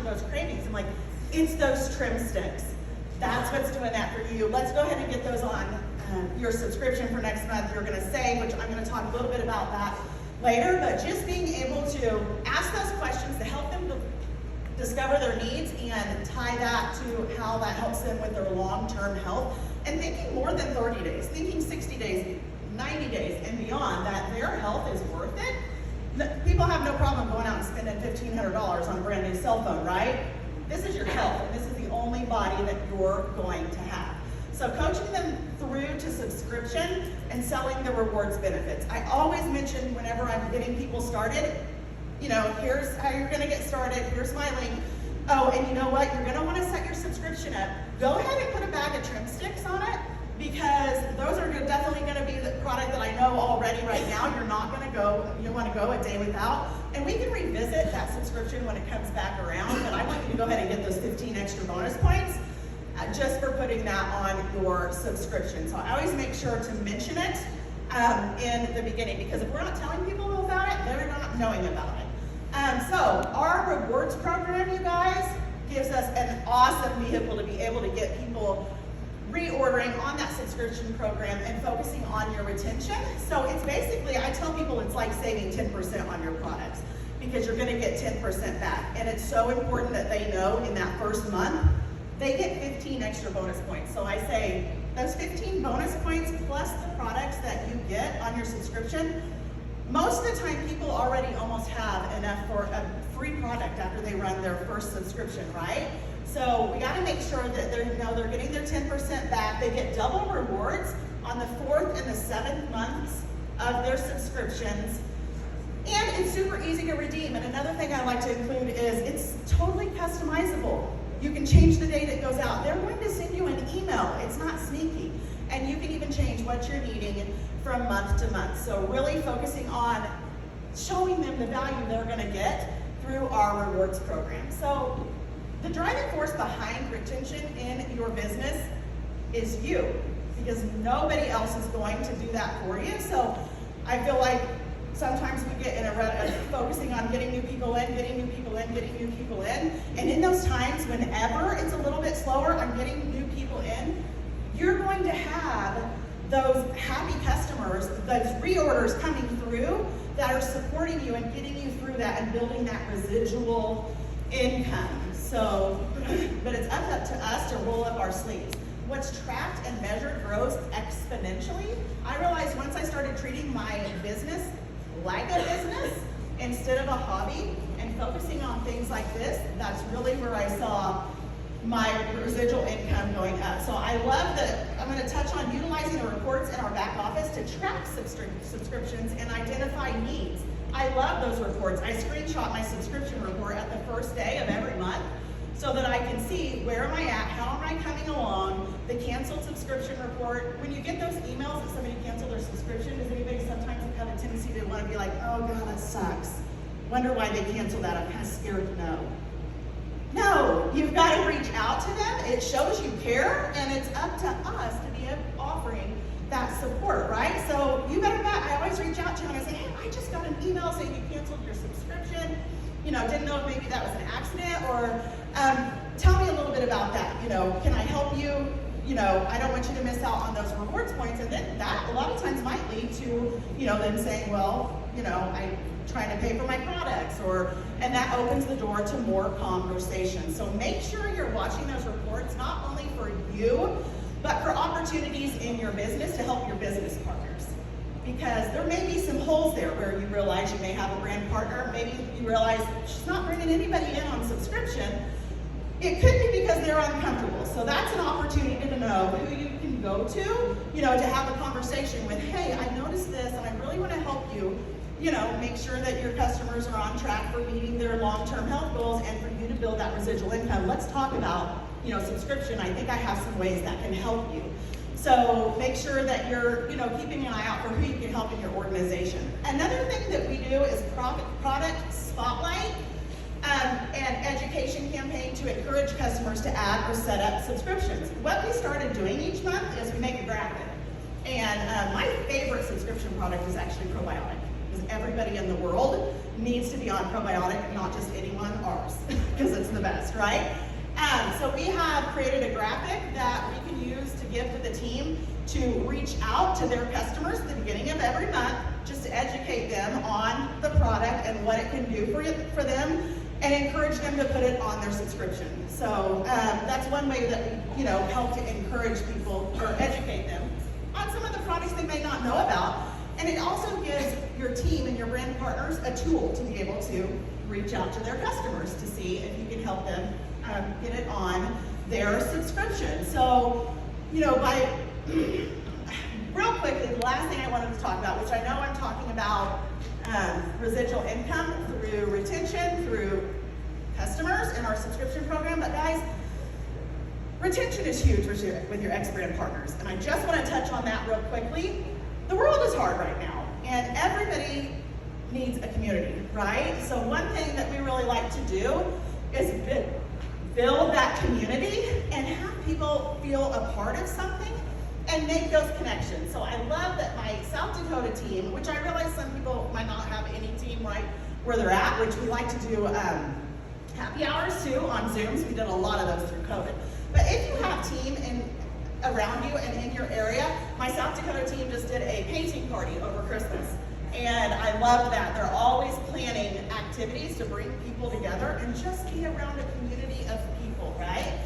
after those cravings. I'm like, it's those trim sticks. That's what's doing that for you. Let's go ahead and get those on your subscription for next month. You're gonna save, which I'm gonna talk a little bit about that later, but just being able to ask those questions to help them discover their needs and tie that to how that helps them with their long-term health, and thinking more than 30 days, thinking 60 days, 90 days and beyond, that their health is worth it. People have no problem going out and spending $1,500 on a brand new cell phone, right? This is your health, and this is the only body that you're going to have. So coaching them through to subscription and selling the rewards benefits. I always mention whenever I'm getting people started, you know, here's how you're gonna get started, here's my link. Oh, and you know what, you're gonna wanna set your subscription up. Go ahead and put a bag of trim sticks on it, because those are definitely gonna be the product that I know already right now. You're not gonna go, you don't wanna go a day without. And we can revisit that subscription when it comes back around, but I want you to go ahead and get those 15 extra bonus points just for putting that on your subscription. So I always make sure to mention it in the beginning, because if we're not telling people about it, they're not knowing about it. So our rewards program, you guys, gives us an awesome vehicle to be able to get people reordering on that subscription program and focusing on your retention. So it's basically, I tell people it's like saving 10% on your products, because you're gonna get 10% back. And it's so important that they know in that first month, they get 15 extra bonus points. So I say, those 15 bonus points plus the products that you get on your subscription, most of the time people already almost have enough for a free product after they run their first subscription, right? So we gotta make sure that they're getting their 10% back. They get double rewards on the 4th and the 7th months of their subscriptions. And it's super easy to redeem. And another thing I like to include is it's totally customizable. You can change the date it goes out. They're going to send you an email. It's not sneaky. And you can even change what you're needing from month to month. So really focusing on showing them the value they're gonna get through our rewards program. So the driving force behind retention in your business is you, because nobody else is going to do that for you. So I feel like sometimes we get in a rut of focusing on getting new people in, getting new people in, getting new people in. And in those times, whenever it's a little bit slower on getting new people in, you're going to have those happy customers, those reorders coming through that are supporting you and getting you through that and building that residual income. So, but it's up to us to roll up our sleeves. What's tracked and measured grows exponentially. I realized once I started treating my business like a business instead of a hobby and focusing on things like this, that's really where I saw my residual income going up. So I love that. I'm going to touch on utilizing the reports in our back office to track subscriptions and identify needs. I love those reports. I screenshot my subscription report at the first day of every month so that I can see where am I at, how am I coming along, the canceled subscription report. When you get those emails that somebody canceled their subscription, does anybody sometimes have a tendency to want to be like, oh God, that sucks. Wonder why they canceled that. I'm kind of scared to know. No, you've got to reach out to them. It shows you care, and it's up to us to be offering that support, right? So you better bet. I always reach out to them and I say, hey, I just got an email saying you canceled your subscription. You know, didn't know if maybe that was an accident, or tell me a little bit about that. You know, can I help you? You know, I don't want you to miss out on those rewards points. And then that a lot of times might lead to, you know, them saying, well, you know, I'm trying to pay for my products, and that opens the door to more conversation. So make sure you're watching those reports, not only for you, but for opportunities in your business to help your business partners. Because there may be some holes there where you realize you may have a brand partner, maybe you realize she's not bringing anybody in on subscription. It could be because they're uncomfortable. So that's an opportunity to know who you can go to, you know, to have a conversation with, hey, I noticed this and I really want to help you, you know, make sure that your customers are on track for meeting their long-term health goals and for you to build that residual income. Let's talk about, you know, subscription. I think I have some ways that can help you. So make sure that you're, you know, keeping an eye out for who you can help in your organization. Another thing that we do is product spotlight and education campaign to encourage customers to add or set up subscriptions. What we started doing each month is we make a graphic. And my favorite subscription product is actually probiotic, because everybody in the world needs to be on probiotic, not just anyone, ours, because it's the best, right? So we have created a graphic that we can use to give to the team to reach out to their customers at the beginning of every month, just to educate them on the product and what it can do for them, and encourage them to put it on their subscription. So that's one way that we, help to encourage people or educate them on some of the products they may not know about. And it also gives your team and your brand partners a tool to be able to reach out to their customers to see if you can help them get it on their subscription. So, by real quickly, the last thing I wanted to talk about, which I know I'm talking about residual income through retention, through customers in our subscription program, but guys, retention is huge with your ex-brand partners. And I just want to touch on that real quickly. The world is hard right now, and everybody needs a community, right? So one thing that we really like to do is build that community and have people feel a part of something and make those connections. So I love that my South Dakota team, which I realize some people might not have any team right where they're at, which we like to do happy hours too on Zooms. We did a lot of those through COVID. But if you have team around you and in your area, my South Dakota team just did a painting party over Christmas. And I loved that. They're always planning activities to bring people together and just be around a community of people, right?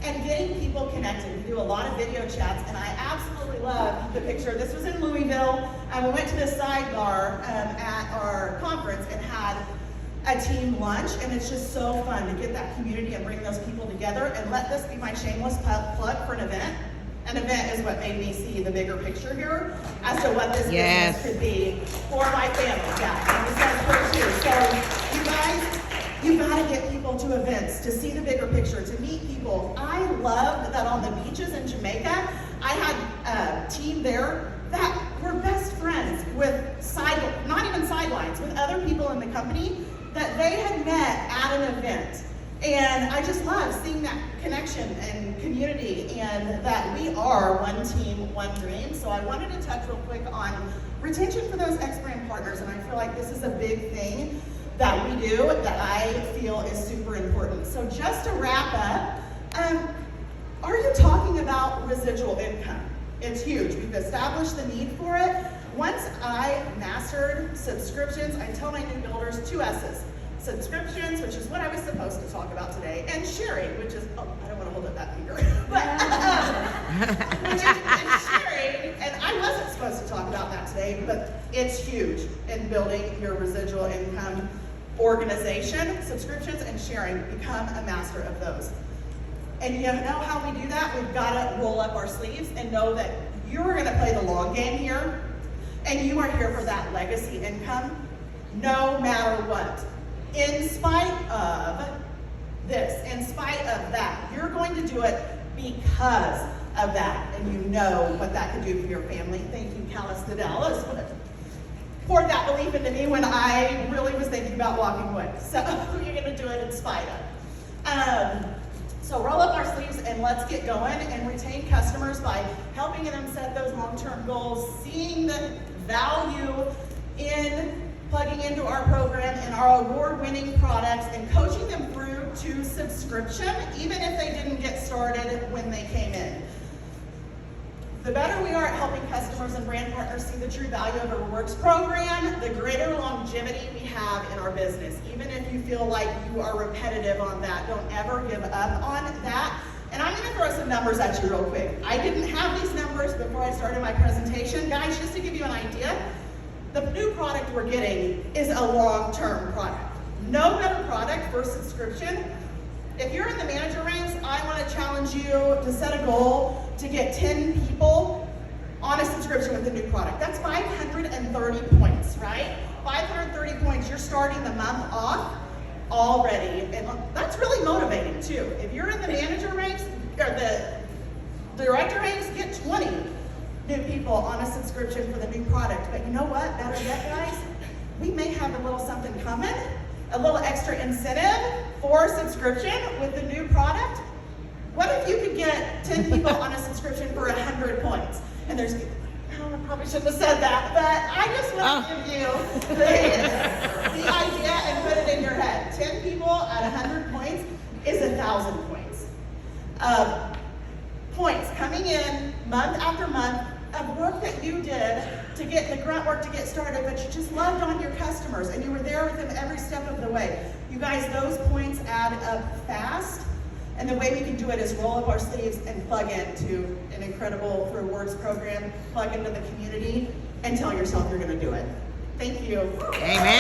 And getting people connected. We do a lot of video chats, and I absolutely love the picture. This was in Louisville. We went to the sidebar at our conference and had a team lunch, and it's just so fun to get that community and bring those people together. And let this be my shameless plug for an event. An event is what made me see the bigger picture here as to what this business could be for my family. Yeah, and this sounds good too. So you guys, you've got to get people to events to see the bigger picture, to meet people. I loved that on the beaches in Jamaica, I had a team there that were best friends with not even sidelines, with other people in the company that they had met at an event. And I just love seeing that connection and community, and that we are one team, one dream. So I wanted to touch real quick on retention for those ex-brand partners, and I feel like this is a big thing that we do that I feel is super important. So just to wrap up, are you talking about residual income? It's huge. We've established the need for it. Once I mastered subscriptions, I tell my new builders 2 S's. Subscriptions, which is what I was supposed to talk about today, and sharing, which is, I don't want to hold up that finger, but and sharing, and I wasn't supposed to talk about that today, but it's huge in building your residual income organization. Subscriptions and sharing, become a master of those. And you know how we do that? We've got to roll up our sleeves and know that you're going to play the long game here, and you are here for that legacy income, no matter what. In spite of this, in spite of that, you're going to do it because of that, and you know what that can do for your family. Thank you, Callis Dallas, poured that belief into me when I really was thinking about walking away. So you're going to do it in spite of. So roll up our sleeves and let's get going and retain customers by helping them set those long-term goals, seeing the value in plugging into our program and our award-winning products, and coaching them through to subscription, even if they didn't get started when they came in. The better we are at helping customers and brand partners see the true value of a rewards program, the greater longevity we have in our business. Even if you feel like you are repetitive on that, don't ever give up on that. And I'm going to throw some numbers at you real quick. I didn't have these numbers before I started my presentation. Guys, just to give you an idea, the new product we're getting is a long-term product. No better product for subscription. If you're in the manager ranks, I want to challenge you to set a goal to get 10 people on a subscription with a new product. That's 530 points, right? 530 points, you're starting the month off already. And that's really motivating too. If you're in the manager ranks, or the director ranks, get 20 new people on a subscription for the new product. But you know what, better yet, guys, we may have a little something coming, a little extra incentive for subscription with the new product. What if you could get 10 people on a subscription for 100 points? And there's, I probably shouldn't have said that, but I just want to give you the idea and put it in your head. 10 people at 100 points, 1,000 points. Points coming in month after month of work that you did to get the grunt work to get started, but you just loved on your customers and you were there with them every step of the way. You guys, those points add up fast, and the way we can do it is roll up our sleeves and plug into an incredible rewards program, plug into the community, and tell yourself you're gonna do it. Thank you. Amen.